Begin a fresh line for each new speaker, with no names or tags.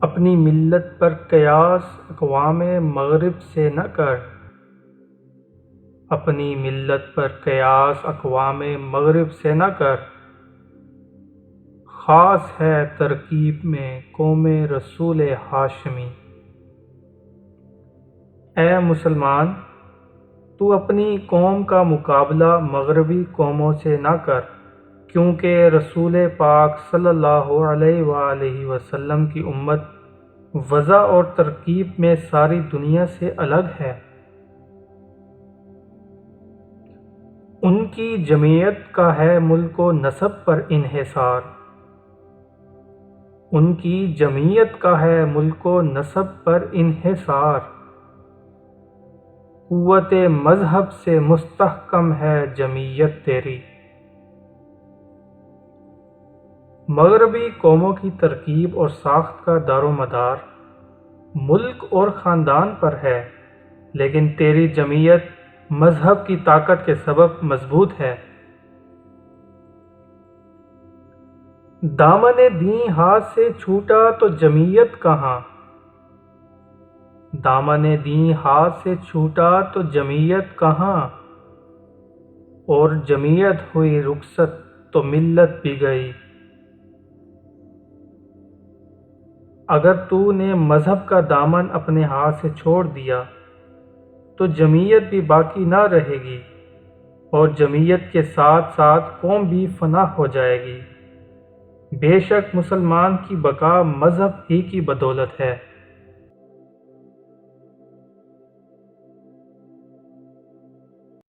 اپنی ملت پر قیاس اقوام مغرب سے نہ کر، اپنی ملت پر قیاس اقوام مغرب سے نہ کر، خاص ہے ترکیب میں قوم رسول ہاشمی۔ اے مسلمان، تو اپنی قوم کا مقابلہ مغربی قوموں سے نہ کر، کیونکہ رسول پاک صلی اللہ علیہ وآلہ وسلم کی امت وضع اور ترکیب میں ساری دنیا سے الگ ہے۔ ان کی جمعیت کا ہے ملک و نسب پر انحصار، ان کی جمعیت کا ہے ملک و نسب پر انحصار، قوت مذہب سے مستحکم ہے جمعیت تیری۔ مغربی قوموں کی ترکیب اور ساخت کا دار و مدار ملک اور خاندان پر ہے، لیکن تیری جمعیت مذہب کی طاقت کے سبب مضبوط ہے۔ دامن دین ہاتھ سے چھوٹا تو جمعیت کہاں، دامن دین ہاتھ سے چھوٹا تو جمعیت کہاں، اور جمعیت ہوئی رخصت تو ملت بھی گئی۔ اگر تو نے مذہب کا دامن اپنے ہاتھ سے چھوڑ دیا تو جمعیت بھی باقی نہ رہے گی، اور جمعیت کے ساتھ ساتھ قوم بھی فنا ہو جائے گی۔ بے شک مسلمان کی بقا مذہب ہی کی بدولت ہے۔